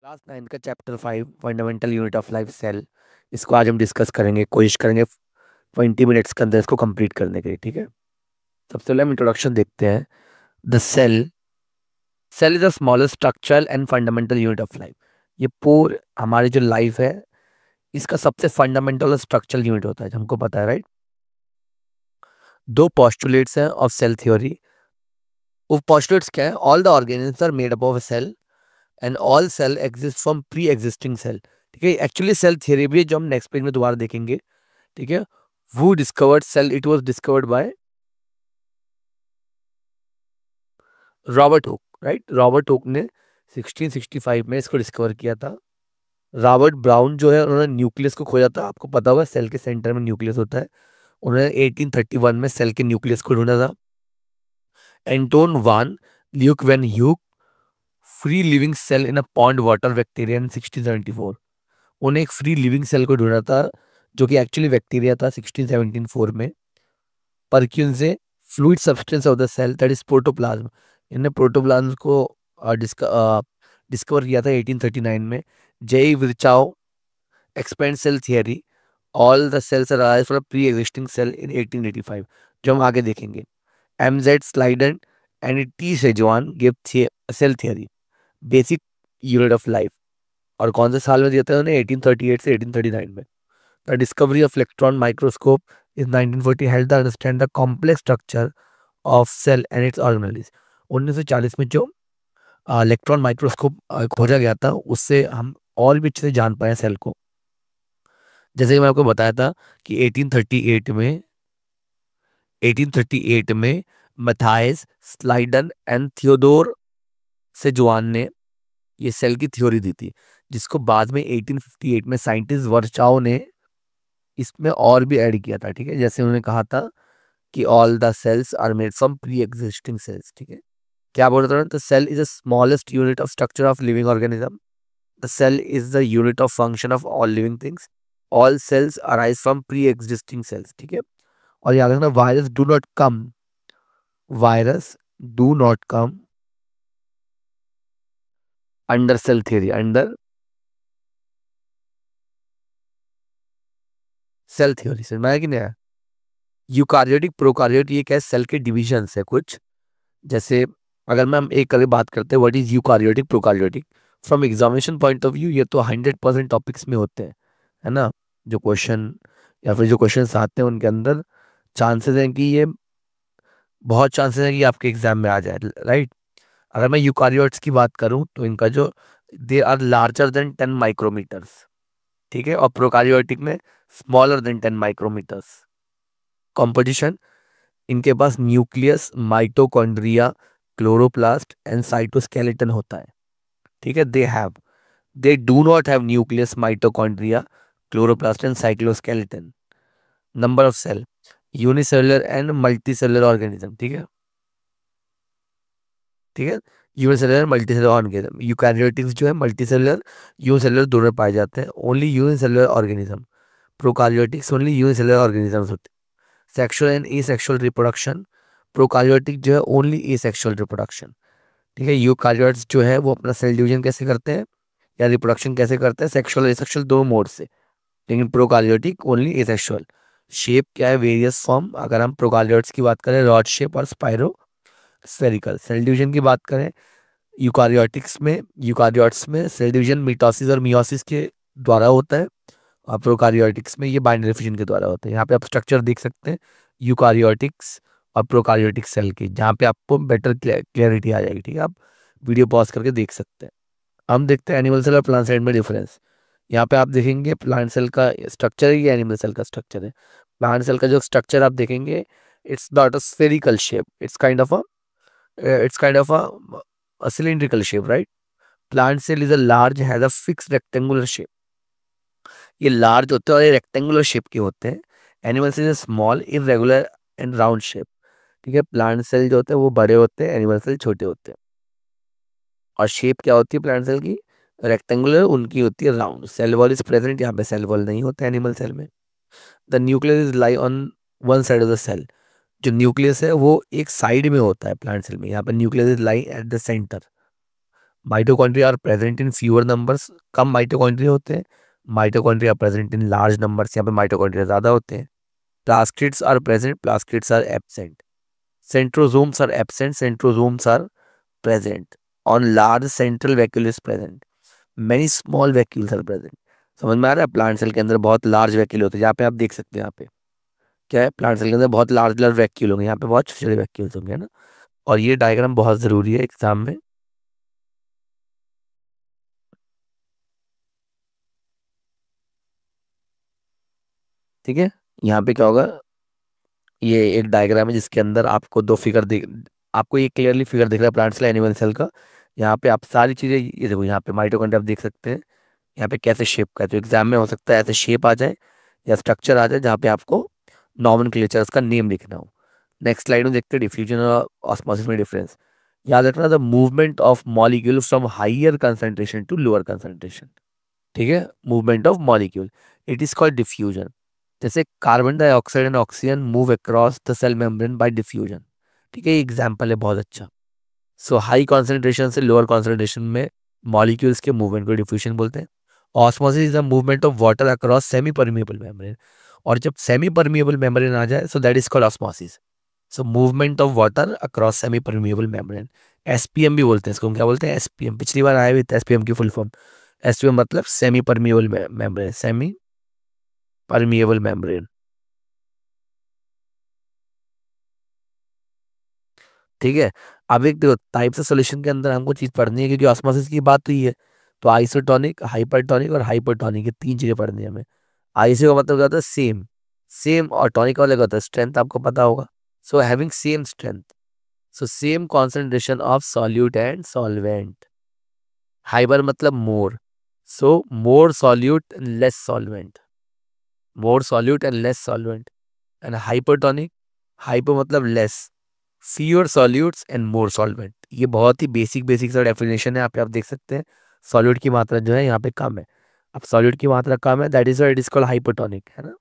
Class 9 का chapter 5 fundamental unit of life cell. इसको आज हम डिस्कस करेंगे, कोशिश करेंगे 20 मिनट्स के अंदर इसको कंप्लीट करने के लिए। ठीक है, सबसे पहले हम इंट्रोडक्शन देखते हैं। The cell is the smallest structural and fundamental unit of life. ये पूरी हमारी जो लाइफ है इसका सबसे फंडामेंटल और स्ट्रक्चरल यूनिट होता है, हमको पता है, राइट। दो पोस्टुलेट्स हैं ऑफ सेल थ्योरी। वो पोस्टुलेट्स क्या है? All the organisms are made up of cell and all cell exist from pre existing cell. ठीक है, एक्चुअली सेल थ्योरी भी है, जो हम नेक्स्ट पेज में दोबारा देखेंगे। ठीक है, who discovered cell? It was discovered by Robert Hooke, right. Robert Hooke ने 1665 में इसको डिस्कवर किया था। रॉबर्ट ब्राउन जो है उन्होंने न्यूक्लियस को खोजा था। आपको पता होगा सेल के सेंटर में न्यूक्लियस होता है। उन्होंने 1831 में सेल के न्यूक्लियस को ढूंढा था। Anton van Leeuwenhoek free living cell in a pond water bacteria in 1674। उन्हें एक फ्री लिविंग सेल को ढूंढा था जो कि एक्चुअली बैक्टीरिया था 1674 में। परक्यून से fluid substance of the cell that is protoplasm. इन्हें प्रोटोप्लाज्म को डिस्कवर किया था 1839 में। J Virchow expand cell theory, all the cells arise from pre existing cell in 1885, जो हम आगे देखेंगे। M Z Schleiden and T Schwann give cell theory, basic unit of life. और कौन से साल में दिया था उन्हें? 1838 से 1839 में। The discovery of electron microscope is 1940 help the understand the complex structure of cell and its organelles. 1940 में जो इलेक्ट्रॉन माइक्रोस्कोप खोजा गया था, उससे हम और भी अच्छे से जान पाए सेल को। जैसे कि मैं आपको बताया था कि 1838 में मैथाइस स्लाइडन एंड थियोडोर सेजुआन ने ये सेल की थ्योरी दी थी, जिसको बाद में 1858 में साइंटिस्ट वर्चाओ ने इसमें और भी ऐड किया था। ठीक है, जैसे उन्होंने कहा था कि all the cells are made from pre existing cells. ठीक है, क्या बोल रहा था? The cell is the smallest unit of structure of living organism. The cell is the unit of function of all living things. All cells arise from pre existing cells. ठीक है, और याद रखना, virus do not come under cell theory, under cell theory से मैं कि नहीं आया। यूकारियोटिक प्रोकारियोट ये क्या है? सेल के डिविजन है कुछ। जैसे अगर मैं हम एक करके बात करते हैं, what is eukaryotic prokaryotic, from examination point of view ये तो 100% टॉपिक्स में होते हैं, है ना। जो क्वेश्चन या फिर जो क्वेश्चन आते हैं उनके अंदर चांसेस हैं कि ये बहुत चांसेस है कि आपके एग्जाम में आ जाए, राइट। अगर मैं यूकारियोट्स की बात करूं तो इनका जो they are larger than 10 micrometers. ठीक है, और प्रोकारियोटिक में स्मॉलर देन 10 माइक्रोमीटर्स। कॉम्पोजिशन, इनके पास nucleus, mitochondria, chloroplast and cytoskeleton होता है। ठीक है, they do not have nucleus, mitochondria, chloroplast and cytoskeleton. Number of cell, unicellular and multicellular organism. ठीक है, ठीक है, यूनिसेलुलर मल्टीसेलुलर ऑर्गेनिज्म। यूकैरियोटिक्स जो है मल्टीसेलुलर यूनिसेलुलर दोनों पाए जाते हैं। Only unicellular organism. Prokaryotics only unicellular organisms होते हैं। Sexual and asexual reproduction, prokaryotic जो है ओनली एसेक्सुअल रिप्रोडक्शन। ठीक है, यूकारियोट्स जो है वो अपना सेल डिवीजन कैसे करते हैं या रिप्रोडक्शन कैसे करते हैं? सेक्सुअल और एसेक्सुअल दोनों मोड से। लेकिन प्रोकारियोटिक ओनली एसेक्सुअल। शेप क्या है? Various form. अगर हम प्रोकारियोट्स की बात करें, रॉड शेप और स्पाइरो स्फेरिकल। सेल डिवीजन की बात करें यूकारियोट्स में सेल डिवीजन मिटोसिस और मियोसिस के द्वारा होता है, और प्रोकारियोटिक्स में ये बाइनरी फिजन के द्वारा होता है। यहाँ पे आप स्ट्रक्चर देख सकते हैं यूकारियोटिक्स और प्रोकारियोटिक सेल की, जहाँ पे आपको बेटर क्लियरिटी आ जाएगी। ठीक है, आप वीडियो पॉज करके देख सकते हैं। हम देखते हैं एनिमल सेल और प्लांट सेल में डिफरेंस। यहाँ पे आप देखेंगे प्लांट सेल का स्ट्रक्चर है, ये एनिमल सेल का स्ट्रक्चर है। प्लांट सेल का जो स्ट्रक्चर आप देखेंगे, it's not a spherical shape, it's kind of a cylindrical shape, right? Plant cell is a large, has a fixed rectangular shape. ये लार्ज होते हैं और ये रेक्टेंगुलर शेप के होते हैं। Animal cell small, irregular and round shape. ठीक है, प्लांट सेल जो होते हैं वो बड़े होते हैं, एनिमल सेल छोटे होते हैं। और शेप क्या होती है प्लांट सेल की? रेक्टेंगुलर, उनकी होती है round. Cell wall is present, यहाँ पे सेल वॉल नहीं होता एनिमल सेल में। The nucleus is lie on one side of the cell. जो न्यूक्लियस है वो एक साइड में होता है प्लांट सेल में, यहाँ पर nucleus is lie at the centre. Mitochondria are present in fewer numbers, कम माइटोकॉन्ड्रिया होते हैं। Mitochondria present in large numbers, यहाँ पे माइटोकॉन्ड्रिया ज्यादा होते हैं। Plastids are present, plastids are absent. Centrosomes are absent, centrosomes are present. On large central vacuole is present, many small vacuoles are present. समझ में आ रहा है? प्लांट सेल के अंदर बहुत लार्ज वैक्यूल होते हैं, यहाँ पे आप देख सकते हैं। यहाँ पे क्या है, प्लांट सेल के अंदर बहुत लार्ज लार्ज वैक्यूल होंगे, यहाँ पे बहुत छोटे छोटे वैक्यूल्स होंगे, है ना। और ये डायग्राम बहुत जरूरी है एग्जाम में। ठीक है, यहाँ पे क्या होगा, ये एक डायग्राम है जिसके अंदर आपको दो फिगर दिख, आपको ये क्लियरली फिगर दिख रहा है प्लांट सेल एनिमल सेल का। यहाँ पे आप सारी चीजें, ये देखो यहाँ पे माइटोकॉन्ड्रिया आप देख सकते हैं, यहाँ पे कैसे शेप का है। तो एग्जाम में हो सकता है ऐसे शेप आ जाए या स्ट्रक्चर आ जाए जहाँ पे आपको नॉमेनक्लेचर का नेम लिखना हो। नेक्स्ट स्लाइड में देखते हैं डिफ्यूजन और ऑस्मोसिस में डिफरेंस। याद रखना, the movement of molecule from higher concentration to lower concentration. ठीक है, movement of molecule, it is called diffusion. जैसे carbon dioxide and oxygen move across the cell membrane by diffusion. ठीक है, ये एग्जाम्पल है बहुत अच्छा। सो हाई कॉन्सेंट्रेशन से लोअर कॉन्सेंट्रेशन में मॉलिक्यूल्स के मूवमेंट को डिफ्यूजन बोलते हैं। Osmosis is the movement of water across semi permeable membrane. और जब सेमी परमिएबल मेम्ब्रेन आ जाए, so that is called osmosis. So movement of water across semi permeable membrane, SPM भी बोलते हैं इसको। हम क्या बोलते हैं? एसपीएम। पिछली बार आया भी था एसपीएम की फुल फॉर्म। एसपीएम मतलब semi permeable membrane, semi permeable membrane. ठीक है, अब एक देखो टाइप्स ऑफ सॉल्यूशन के अंदर हमको चीज पढ़नी है, क्योंकि ऑस्मोसिस की बात हुई है, तो आइसोटोनिक, हाइपरटोनिक और हाइपोटोनिक, ये तीन चीजें पढ़नी है हमें। आइसो का मतलब क्या होता है? सेम। सेम। और टॉनिक वाले का होता है स्ट्रेंथ, आपको पता होगा। So having same strength, so same concentration of solute and solvent. Hyper मतलब more, so more solute less solvent, more solute and less solvent. And hypertonic, hypo मतलब less, fewer solutes and more solvent. ये बहुत ही basic basic सा definition है, यहाँ पे आप देख सकते हैं। सॉल्यूट की मात्रा जो है यहाँ पे कम है, अब सॉल्यूट की मात्रा कम है, that is it is called hypotonic, है ना।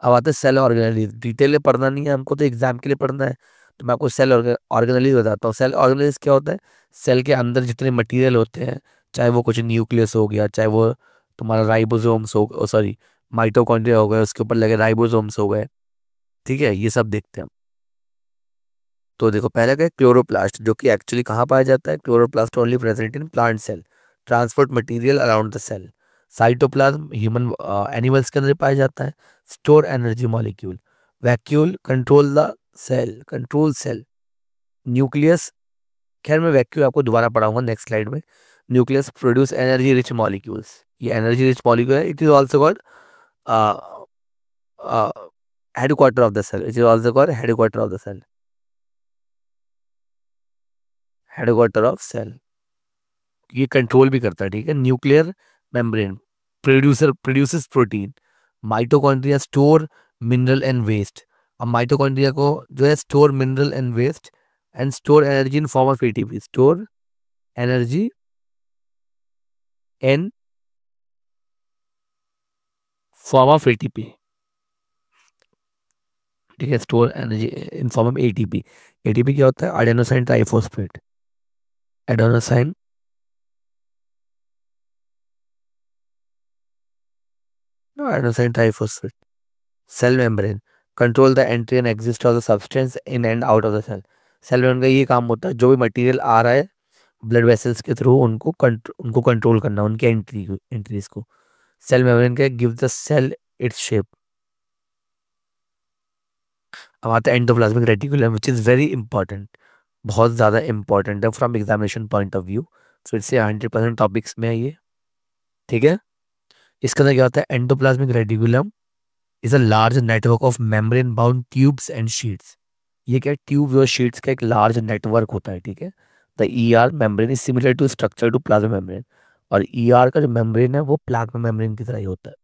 अब आते हैं सेल ऑर्गेनेलिज। डिटेल में पढ़ना नहीं है हमको, तो एग्जाम के लिए पढ़ना है, तो मैं आपको सेल ऑर्गेनेलिज बताता हूँ। सेल ऑर्गेनेलिज क्या होता है? सेल के अंदर जितने मटेरियल होते हैं, चाहे वो कुछ न्यूक्लियस हो गया, चाहे वो तुम्हारा राइबोसोम्स हो, सॉरी माइटोकॉन्ड्रिया हो गया, उसके ऊपर लगे राइबोसोम्स हो गए। ठीक है, ये सब देखते हैं। तो देखो पहले क्या, क्लोरोप्लास्ट, जो कि एक्चुअली कहाँ पाया जाता है? Chloroplast only present in plant cell, transport material around the cell. Cytoplasm human animals के अंदर पाया जाता है। Store energy molecule. Vacuole control the cell, control cell. Nucleus, खैर मैं वैक्यूल आपको दोबारा पढ़ाऊंगा नेक्स्ट स्लाइड में। Nucleus produce energy rich molecules, ये एनर्जी रिच मॉलिक्यूल है। It is also called headquarter of the cell, it is also called headquarter of the cell, headquarter of cell. ये control भी करता है। ठीक है, nuclear membrane produces protein. Mitochondria store mineral and waste. अब mitochondria को जो है store mineral and waste and store energy in form of ATP, store energy in form of ATP. ठीक है, store energy in form of ATP. ATP क्या होता है? Adenosine triphosphate, adenosine, adenosine triphosphate. Cell membrane control the entry and exit of the substance in and out of the cell. Cell membrane का ये काम होता है, जो भी मटेरियल आ रहा है ब्लड वेसल्स के थ्रू, उनको कंट्रोल करना, उनकी एंट्रीज को। सेल मेम्ब्रेन के give the cell its shape. अब आता है endoplasmic reticulum, which is very important, बहुत ज्यादा इंपॉर्टेंट है from examination point of view. फिर से 100% टॉपिक्स में है ये। ठीक है, इसका अंदर क्या होता है? Endoplasmic reticulum is a large network of membrane bound tubes and sheets. ये क्या, ट्यूब्स और शीट्स का एक लार्ज नेटवर्क होता है। ठीक है, the E R membrane is similar to structure to plasma membrane. और ई आर का जो मेम्ब्रेन है वो प्लाज्मा मेम्ब्रेन की तरह ही होता है।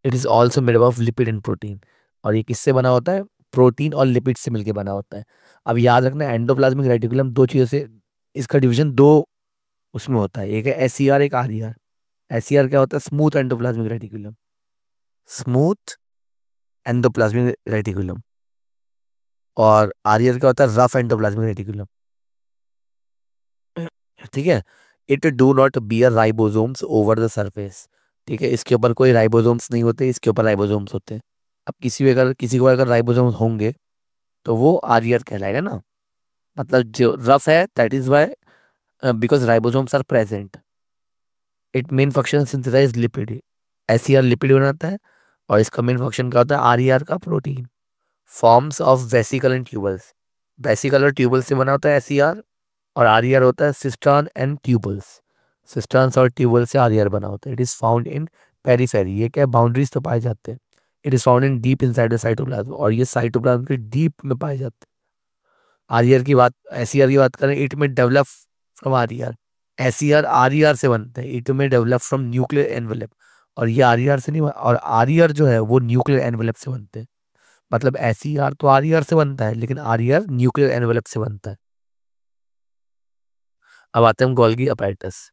It is also made of lipid and protein. और ये किससे बना होता है? प्रोटीन और लिपिड से मिलकर बना होता है। अब याद रखना, एंडोप्लाज्मिक रेटिकुलम दो चीजों से, इसका डिवीजन दो उसमें होता है, एक है एस सी आर, एक R E R. S C R क्या होता है? Smooth endoplasmic reticulum, smooth endoplasmic reticulum. और आर ई आर क्या होता है? Rough endoplasmic reticulum. ठीक है। It do not bear ribosomes over the surface. ठीक है, इसके ऊपर कोई राइबोसोम्स नहीं होते, इसके ऊपर राइबोसोम्स होते हैं। अब किसी को अगर राइबोसोम्स होंगे तो वो आर्यर कहलाएगा ना। मतलब जो रफ है, that is why, because ribosomes are present. It main function synthesise lipid. SER lipid बनाता है, और इसका मेन फंक्शन क्या होता है, आरईआर का protein. Forms of vesicle and tubules. Vesicle और ट्यूबल से बना होता है एसईआर, और आरईआर होता है सिस्टर्न एंड ट्यूबल्स। सिस्टर्न्स और ट्यूबल से आरईआर बना होता है। It is found in periphery, ये क्या बाउंड्रीज तो पाए जाते हैं। It is found in deep inside the cytoplasm, और ये साइटोप्लाज्म के डीप में पाए जाते हैं। आरईआर की बात, एसईआर की बात करें, इट में develop from RER. SER RER से बनता है, इट में डेवलप फ्रॉम न्यूक्लियर एनवेलप। और ये आरईआर से नहीं और आरईआर जो है वो न्यूक्लियर एनवेलप से बनते हैं। मतलब एसईआर तो आरईआर से बनता है, लेकिन आरईआर न्यूक्लियर एनवेलप से बनता है। अब आते हैं हम Golgi apparatus.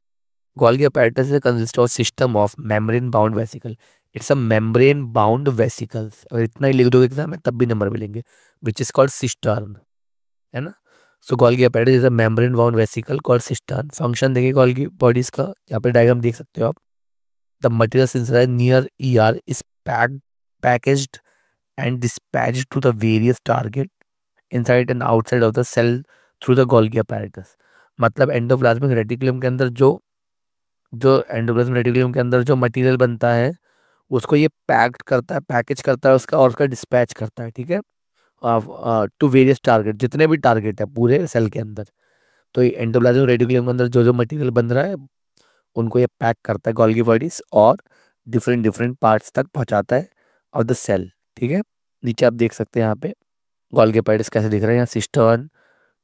Golgi apparatus is a consist of system of membrane bound vesicle. It's a membrane bound vesicles. अगर इतना ही लिख दोगे एग्जाम में तब भी नंबर मिलेंगे, which is called cistern, है ना। So Golgi apparatus is a membrane bound vesicle called cistern. Function देखिए गोल्गी बॉडीज का, यहाँ पे डायग्राम देख सकते हो आप। The material synthesized near ER is packaged and dispatched to the various target inside and outside of the cell through the Golgi apparatus. मतलब endoplasmic reticulum के अंदर जो एंडोप्लाज्मिक रेटिकुलम के अंदर जो मटेरियल बनता है, उसको ये पैक्ड करता है, पैकेज करता है उसका, और उसका डिस्पैच करता है। ठीक है, टू वेरियस टारगेट, जितने भी टारगेट है पूरे सेल के अंदर। तो ये एंडोप्लाज्मिक रेटिकुलम के अंदर जो जो मटेरियल बन रहा है, उनको ये पैक करता है गोल्गी बॉडीज, और डिफरेंट डिफरेंट पार्ट्स तक पहुंचाता है ऑफ द सेल। ठीक है, नीचे आप देख सकते हैं यहाँ पे गोल्गी बॉडीज कैसे दिख रहे हैं। यहाँ cistern,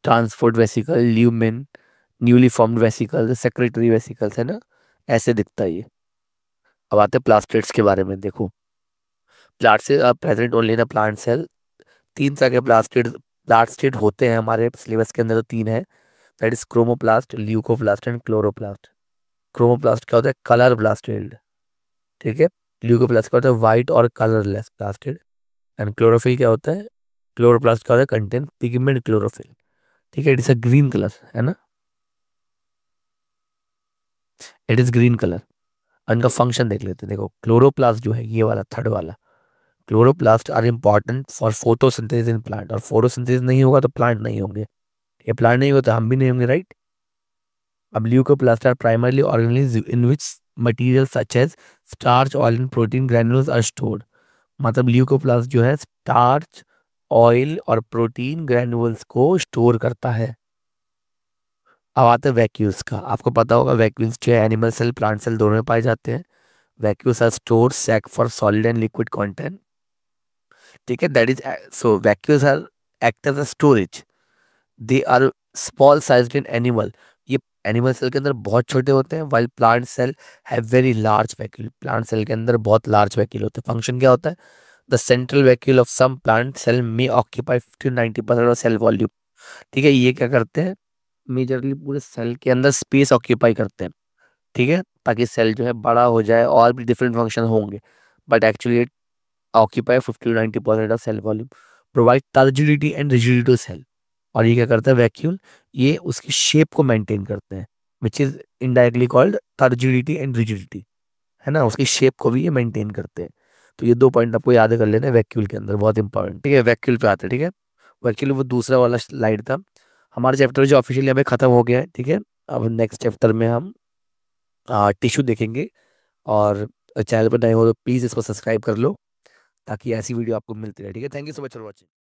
transport vesicle, lumen, newly formed vesicle, secretary vesicles, है ना, ऐसे दिखता है ये। अब आते हैं प्लास्टिड्स के बारे में। देखो, plasts are present only in plant cell. तीन तरह के प्लास्टिड होते हैं हमारे सिलेबस के अंदर, तो तीन है। That is chromoplast, leucoplast and chloroplast. Chromoplast क्या होता है, कलर प्लास्टिड। ठीक है, ल्यूकोप्लास्ट क्या होता है, व्हाइट और कलरलेस प्लास्टिड। एंड क्लोरोफिल क्या होता है, क्लोरोप्लास्ट क्या होता है, कंटेन पिगमेंट क्लोरोफिल। ठीक है, it is a green colour, है ना, इट इज ग्रीन कलर। इनका फंक्शन देख लेते हैं। देखो, क्लोरोप्लास्ट जो है ये वाला थर्ड वाला, chloroplast are important for photosynthesis in plant. और फोटोसिंथेसिस नहीं होगा तो प्लांट नहीं होंगे, ये प्लांट नहीं होगा तो हम भी नहीं होंगे, राइट। अब leucoplast are primarily organism in which material such as starch, oil and protein granules are stored. मतलब ल्यूकोप्लास्ट जो है स्टार्च, ऑयल और प्रोटीन ग्रैन्यूल्स को स्टोर करता है। अब आते हैं वैक्यूल्स का। आपको पता होगा वैक्यूल्स जो है एनिमल सेल प्लांट सेल दोनों में पाए जाते हैं। Vacuoles are store sac for solid and liquid content. ठीक है, that is, so vacuoles are act as a storage. They are small sized in animal. ये एनिमल सेल के अंदर बहुत छोटे होते हैं, while plant cell have very large vacuole. Plant cell के अंदर बहुत लार्ज वैक्यूल होते हैं। फंक्शन क्या होता है, the central vacuole of some plant cell में ऑक्यूपाई 50-90% ऑफ सेल वॉल्यूम। ठीक है, ये क्या करते हैं, मेजरली पूरे सेल के अंदर स्पेस ऑक्यूपाई करते हैं। ठीक है, ताकि सेल जो है बड़ा हो जाए, और भी डिफरेंट फंक्शन होंगे, but actually it occupy 50-90% of cell volume, provide turgidity and rigidity to cell. और ये क्या करता है वैक्यूल, ये उसकी शेप को मेंटेन करते हैं, which is indirectly called turgidity and rigidity, है ना, उसकी शेप को भी ये मेंटेन करते हैं। तो ये दो पॉइंट आपको याद कर लेना है वैक्यूल के अंदर, बहुत इंपॉर्टेंट। ठीक है, वैक्यूल पे आते हैं। ठीक है, वैक्यूल वो दूसरा वाला स्लाइड था। हमारा चैप्टर जो ऑफिशियली अभी खत्म हो गया है। ठीक है, अब नेक्स्ट चैप्टर में हम टिश्यू देखेंगे। और चैनल पर नए हो तो प्लीज़ इसको सब्सक्राइब कर लो, ताकि ऐसी वीडियो आपको मिलती रहे। ठीक है, thank you so much for watching.